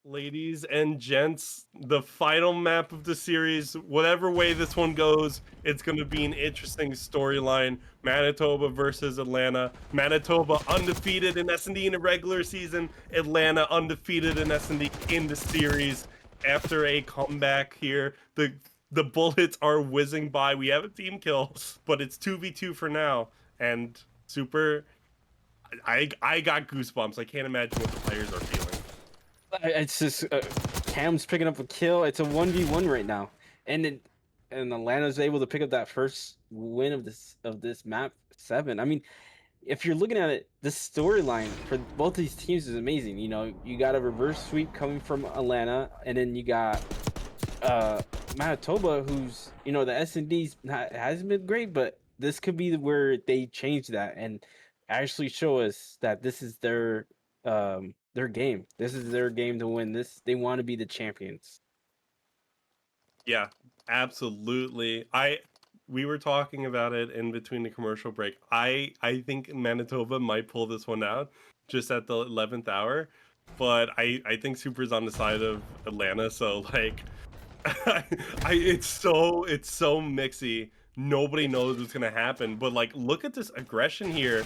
Ladies and gents, the final map of the series, whatever way this one goes, it's going to be an interesting storyline. Manitoba versus Atlanta. Manitoba undefeated in S&D in a regular season. Atlanta undefeated in S&D in the series. After a comeback here, the bullets are whizzing by. We have a team kill, but it's 2v2 for now. And super, I got goosebumps. I can't imagine what the players are feeling. It's just Cam's picking up a kill. It's a 1v1 right now, and Atlanta's able to pick up that first win of this map 7. I mean, if you're looking at it, the storyline for both these teams is amazing. You know, you got a reverse sweep coming from Atlanta, and then you got Manitoba, who's the S&D's hasn't been great, but this could be where they change that and actually show us that this is their game. This is their game to win this. They want to be the champions. Yeah, absolutely. We were talking about it in between the commercial break. I think Manitoba might pull this one out just at the 11th hour, but I think Super's on the side of Atlanta, so like it's so mixy. Nobody knows what's gonna happen, but like look at this aggression here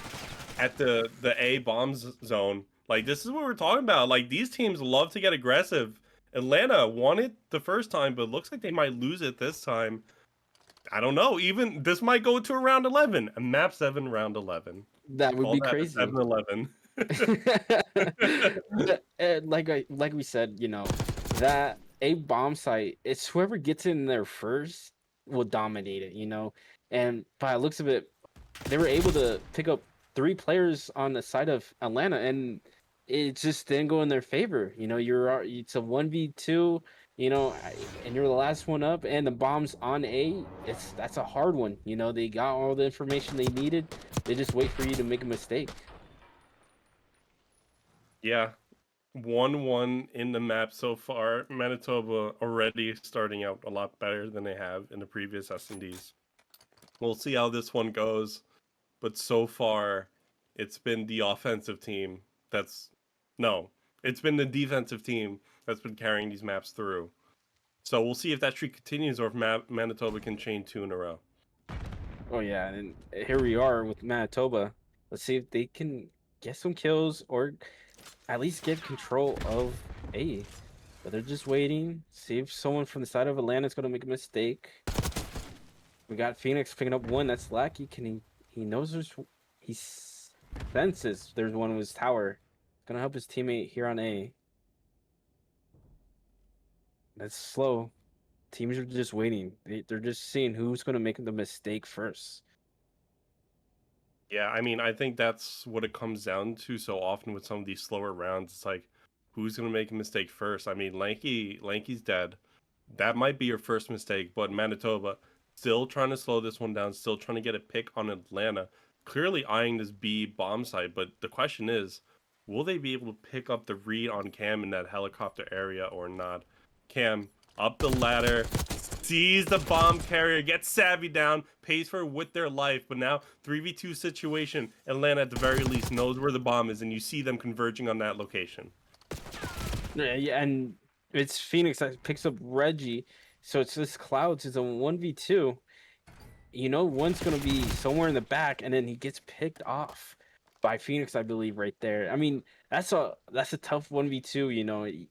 at the A bombs zone. Like this is what we're talking about. Like these teams love to get aggressive. Atlanta won it the first time, but looks like they might lose it this time. I don't know. Even this might go to a round 11, a map 7 round 11. That would Call be that crazy. 7-11. like we said, that a bomb site, it's whoever gets in there first will dominate it, and by the looks of it, they were able to pick up 3 players on the side of Atlanta, and it just didn't go in their favor. It's a 1v2, and you're the last one up, and the bomb's on A. That's a hard one. They got all the information they needed. They just wait for you to make a mistake. Yeah, 1-1 in the map so far. Manitoba already starting out a lot better than they have in the previous S&Ds. We'll see how this one goes, but so far, it's been the offensive team it's been the defensive team that's been carrying these maps through. So we'll see if that streak continues or if Manitoba can chain 2 in a row. Oh yeah, and here we are with Manitoba. Let's see if they can get some kills or at least get control of A. But they're just waiting. See if someone from the side of Atlanta is going to make a mistake. We got Phoenix picking up 1. That's lucky. He knows he senses there's one with his tower. Gonna help his teammate here on A. That's slow. Teams are just waiting. They're just seeing who's gonna make the mistake first. Yeah, I mean, I think that's what it comes down to so often with some of these slower rounds. It's like, who's gonna make a mistake first? I mean, Lanky's dead. That might be your first mistake, but Manitoba still trying to slow this one down, still trying to get a pick on Atlanta. Clearly eyeing this B bomb site, but the question is, will they be able to pick up the read on Cam in that helicopter area or not? Cam up the ladder, sees the bomb carrier, gets Savvy down, pays for it with their life, but now 3v2 situation, Atlanta at the very least knows where the bomb is, and you see them converging on that location. Yeah, and it's Phoenix that picks up Reggie, so it's this Clouds is a 1v2. One's gonna be somewhere in the back, and then he gets picked off by Phoenix, I believe, right there. I mean, that's a tough 1v2.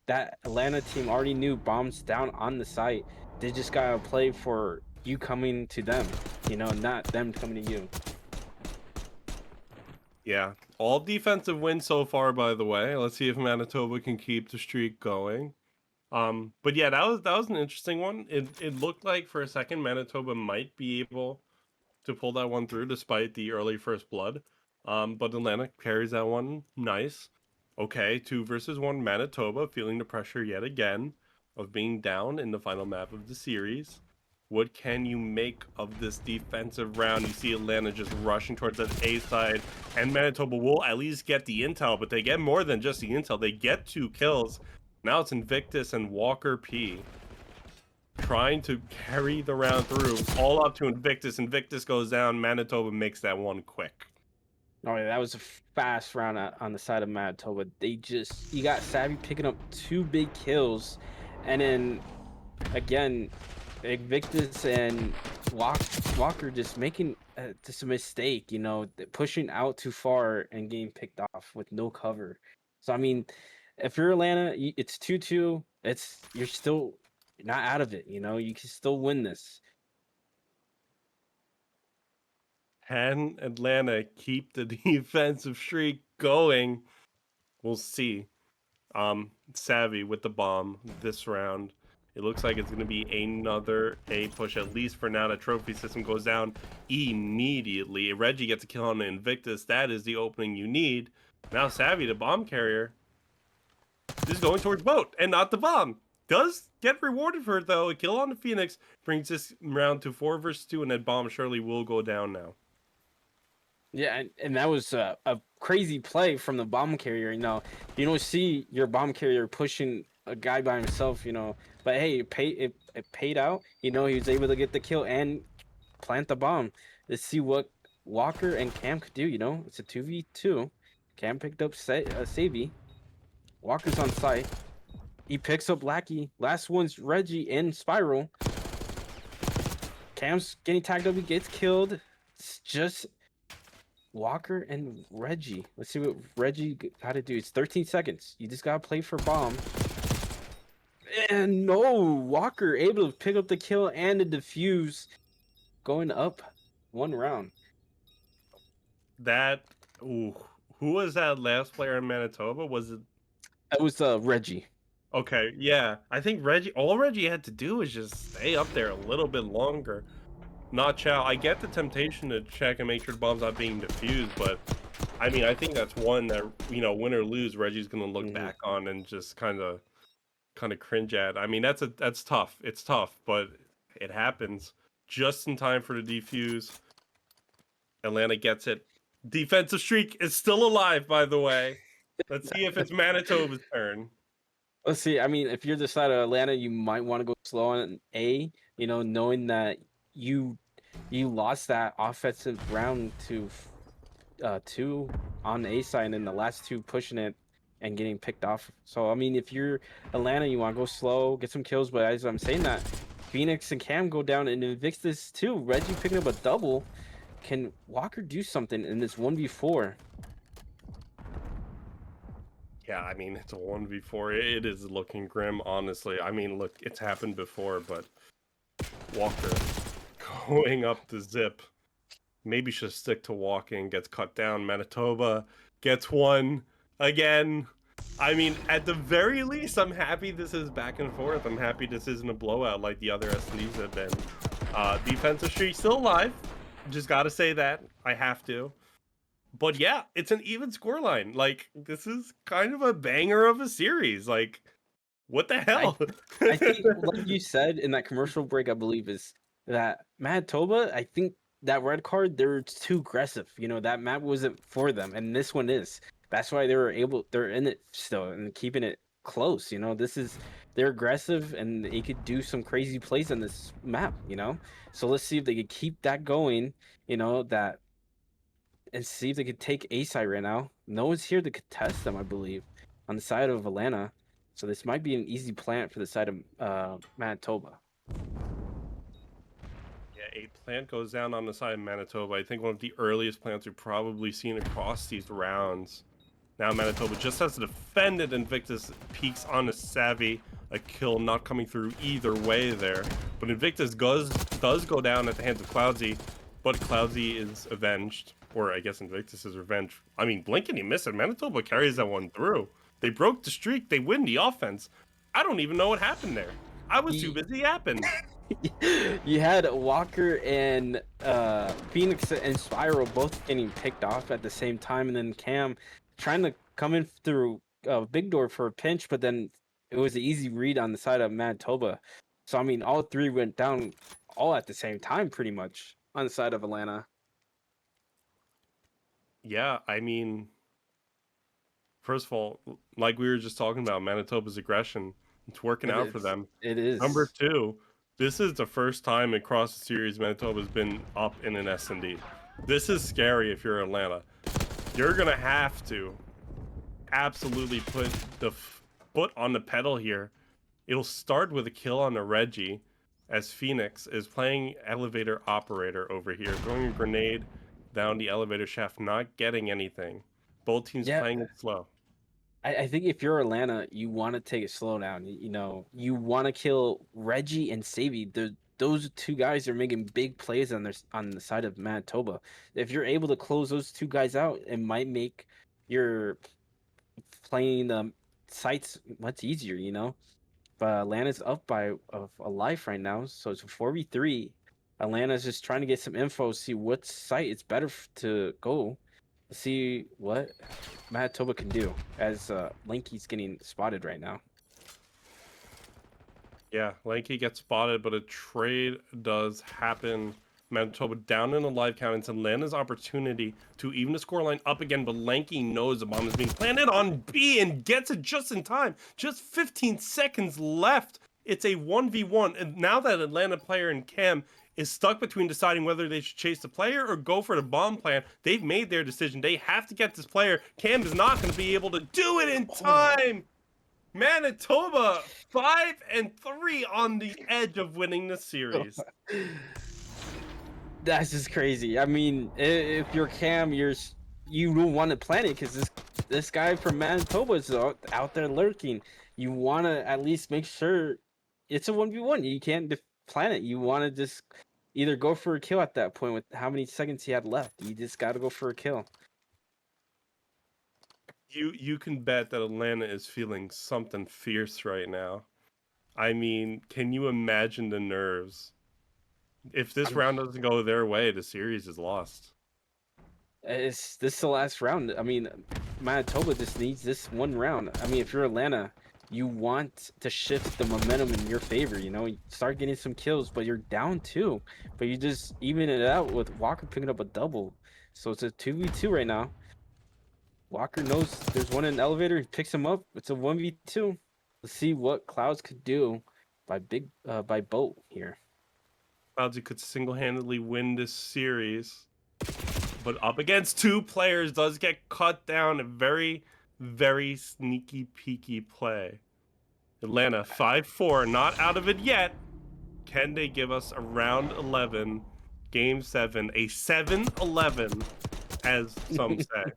That Atlanta team already knew bombs down on the site. They just gotta play for you coming to them, not them coming to you. Yeah, all defensive wins so far, by the way. Let's see if Manitoba can keep the streak going. But yeah, that was an interesting one. It looked like for a second Manitoba might be able to pull that one through despite the early first blood. But Atlanta carries that one nice. Okay, 2 versus 1 Manitoba, feeling the pressure yet again of being down in the final map of the series. What can you make of this defensive round? You see Atlanta just rushing towards that A side, and Manitoba will at least get the intel, but they get more than just the intel. They get 2 kills. Now it's Invictus and Walker P trying to carry the round through, all up to Invictus. Invictus goes down. Manitoba makes that one quick. Oh yeah, that was a fast round on the side of Manitoba. You got Savvy picking up 2 big kills, and then again, Invictus and Walker just making just a mistake, pushing out too far and getting picked off with no cover. So I mean, if you're Atlanta, it's 2-2. You're still not out of it. You can still win this. Can Atlanta keep the defensive streak going? We'll see. Savvy with the bomb this round. It looks like it's going to be another A push, at least for now. The trophy system goes down immediately. Reggie gets a kill on the Invictus. That is the opening you need. Now Savvy, the bomb carrier, is going towards boat and not the bomb. Does get rewarded for it, though. A kill on the Phoenix brings this round to 4 versus 2, and that bomb surely will go down now. Yeah, and that was a crazy play from the bomb carrier. You don't see your bomb carrier pushing a guy by himself. But hey, it paid out. He was able to get the kill and plant the bomb. Let's see what Walker and Cam could do. It's a 2v2. Cam picked up Savvy. Walker's on site. He picks up Lackey. Last one's Reggie and Spiral. Cam's getting tagged up. He gets killed. It's just Walker and Reggie. Let's see what Reggie got to do. It's 13 seconds. You just got to play for bomb. And no, Walker able to pick up the kill and the defuse, going up 1 round. Who was that last player in Manitoba? Was it? That was Reggie. Okay, yeah. I think all Reggie had to do was just stay up there a little bit longer. Not Chow. I get the temptation to check and make sure the bomb's not being defused, but I mean, I think that's one that, win or lose, Reggie's gonna look back on and just kind of cringe at. I mean, that's tough. It's tough, but it happens just in time for the defuse. Atlanta gets it. Defensive streak is still alive, by the way. Let's see if it's Manitoba's turn. Let's see. I mean, if you're the side of Atlanta, you might want to go slow on A, knowing that you lost that offensive round to 2 on the A side, and then the last 2 pushing it and getting picked off. So I mean, if you're Atlanta, you want to go slow, get some kills. But as I'm saying that, Phoenix and Cam go down and Invictus too. Reggie picking up a double. Can Walker do something in this 1v4? Yeah, I mean, it's a 1v4. It is looking grim, honestly. I mean, look, it's happened before, but Walker going up the zip. Maybe should stick to walking. Gets cut down. Manitoba gets one again. I mean, at the very least, I'm happy this is back and forth. I'm happy this isn't a blowout like the other SNDs have been. Defensive streak still alive. Just gotta say that. I have to. But yeah, it's an even scoreline. Like, this is kind of a banger of a series. Like, what the hell? I think, like you said in that commercial break, I believe, is that Manitoba, I think that red card, they're too aggressive. That map wasn't for them, and this one is. That's why they're in it still and keeping it close. They're aggressive and they could do some crazy plays on this map. So let's see if they could keep that going. And see if they could take A side right now. No one's here to contest them, I believe, on the side of Atlanta. So this might be an easy plant for the side of Manitoba. Yeah, a plant goes down on the side of Manitoba. I think one of the earliest plants we've probably seen across these rounds. Now Manitoba just has to defend it. Invictus peeks on a Savvy. A kill not coming through either way there. But Invictus does go down at the hands of Cloudsy. But Cloudsy is avenged. Or I guess Invictus is revenge. I mean, blink and you miss it. Manitoba carries that one through. They broke the streak. They win the offense. I don't even know what happened there. I was too busy yapping. You had Walker and Phoenix and Spiral both getting picked off at the same time, and then Cam trying to come in through Big Door for a pinch, but then it was an easy read on the side of Manitoba. So I mean, all 3 went down all at the same time, pretty much on the side of Atlanta. Yeah, I mean, first of all, like we were just talking about, Manitoba's aggression, it's working out for them. It is. Number 2, this is the first time across the series Manitoba's been up in an S&D. This is scary if you're Atlanta. You're gonna have to absolutely put the foot on the pedal here. It'll start with a kill on the Reggie, as Phoenix is playing elevator operator over here, throwing a grenade down the elevator shaft, not getting anything. Both teams Yeah, playing it slow. I think if you're Atlanta, you want to take a slow down. You want to kill Reggie and Savy. Those two guys are making big plays on the side of Manitoba. If you're able to close those two guys out, it might make your playing sites much easier. But Atlanta's up by a life right now, so it's a 4v3. Atlanta's just trying to get some info, see what site it's better to go, see what Manitoba can do, as Lanky's getting spotted right now. Yeah, Lanky gets spotted, but a trade does happen. Manitoba down in the live count. It's Atlanta's opportunity to even the scoreline up again, but Lanky knows the bomb is being planted on B and gets it just in time. Just 15 seconds left. It's a 1v1, and now that Atlanta player and Cam is stuck between deciding whether they should chase the player or go for the bomb plan, they've made their decision. They have to get this player. Cam is not going to be able to do it in time. Manitoba 5-3 on the edge of winning the series. That's just crazy. I mean, if you're Cam, you don't want to plan it because this guy from Manitoba is out there lurking. You want to at least make sure it's a 1v1. You can't plan it. You want to just either go for a kill at that point with how many seconds he had left. You just got to go for a kill. You can bet that Atlanta is feeling something fierce right now. I mean, can you imagine the nerves? If this round doesn't go their way, the series is lost. This is the last round. I mean, Manitoba just needs this one round. I mean, if you're Atlanta, you want to shift the momentum in your favor. You start getting some kills, but you're down 2. But you just even it out with Walker picking up a double. So it's a 2v2 right now. Walker knows there's one in the elevator. He picks him up. It's a 1v2. Let's see what Clouds could do by boat here. Clouds could single-handedly win this series, but up against 2 players does get cut down. A very, very sneaky peeky play. Atlanta 5-4, not out of it yet. Can they give us a round 11, game 7, a 7-11, as some say?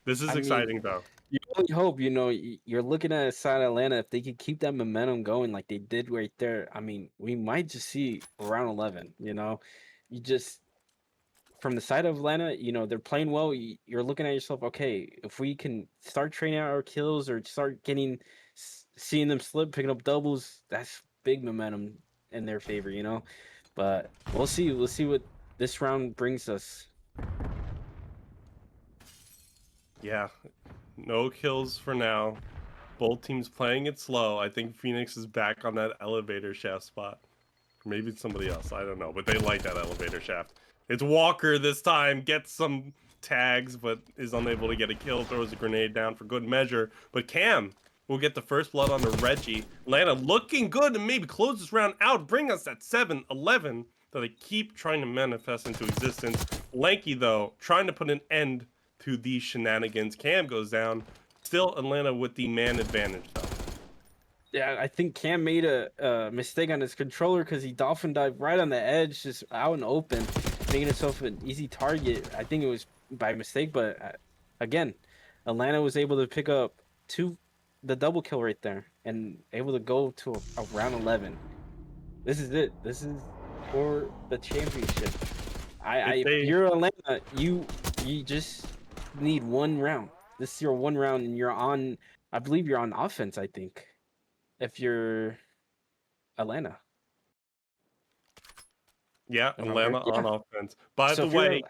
This is exciting, though. You only hope, you're looking at side Atlanta. If they can keep that momentum going like they did right there, I mean, we might just see round 11. You just, from the side of Atlanta, they're playing well. You're looking at yourself, okay, if we can start training out our kills or start seeing them slip, picking up doubles, that's big momentum in their favor, But we'll see. We'll see what this round brings us. Yeah, no kills for now. Both teams playing it slow. I think Phoenix is back on that elevator shaft spot. Maybe it's somebody else. I don't know, but they like that elevator shaft. It's Walker this time. Gets some tags, but is unable to get a kill. Throws a grenade down for good measure. But Cam will get the first blood on the Reggie. Atlanta looking good and maybe close this round out. Bring us that 7-11 that they keep trying to manifest into existence. Lanky, though, trying to put an end to these shenanigans. Cam goes down. Still Atlanta with the man advantage, though. Yeah, I think Cam made a mistake on his controller because he dolphin dived right on the edge, just out and open, making himself an easy target. I think it was by mistake, but again, Atlanta was able to pick up the double kill right there and able to go to a round 11. This is it. This is for the championship. If you're Atlanta, you just need one round. This is your one round, and you're on. I believe you're on offense. I think. If you're Atlanta. Yeah, Atlanta on offense. By the way,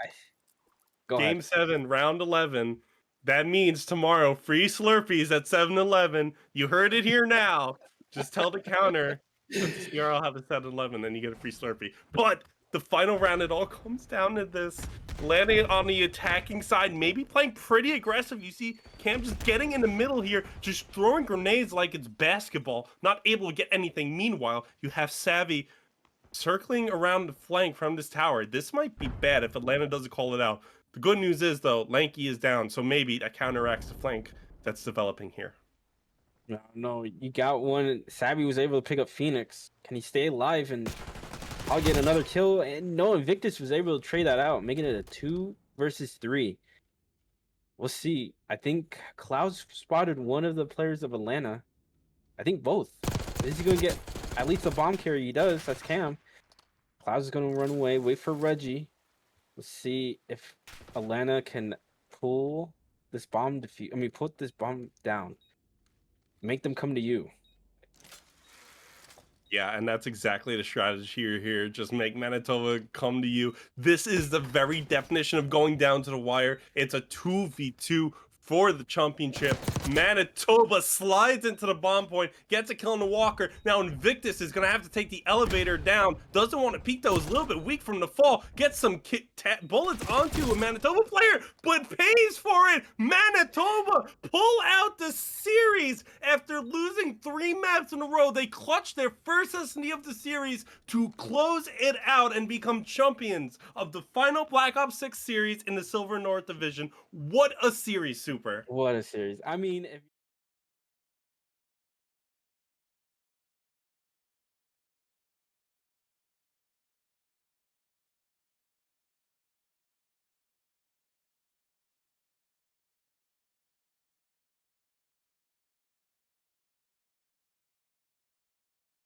game 7, round 11. That means tomorrow, free Slurpees at 7-Eleven. You heard it here now. Just tell the counter that the CR will have a 7-Eleven, then you get a free Slurpee. But the final round, it all comes down to this. Landing it on the attacking side, maybe playing pretty aggressive. You see Cam just getting in the middle here, just throwing grenades like it's basketball, not able to get anything. Meanwhile, you have Savvy circling around the flank from this tower. This might be bad if Atlanta doesn't call it out. The good news is though, Lanky is down, so maybe that counteracts the flank that's developing here. No, no, you got one. Sabby was able to pick up Phoenix. Can he stay alive and I'll get another kill? And no, Invictus was able to trade that out, making it a 2 versus 3. We'll see. I think Cloud's spotted one of the players of Atlanta. I think both. Is he gonna get at least a bomb carry? He does. That's Cam. Clouds is gonna run away. Wait for Reggie. Let's see if Atlanta can pull this bomb defeat. I mean, put this bomb down. Make them come to you. Yeah, and that's exactly the strategy here. Just make Manitoba come to you. This is the very definition of going down to the wire. It's a 2v2 for the championship. Manitoba slides into the bomb point, gets a kill on the Walker. Now Invictus is gonna have to take the elevator down. Doesn't want to peek though, is a little bit weak from the fall. Gets some bullets onto a Manitoba player, but pays for it. Manitoba pull out the series after losing 3 maps in a row. They clutch their first SD of the series to close it out and become champions of the final Black Ops 6 series in the Silver North Division. What a series, Super. What a series. I mean, if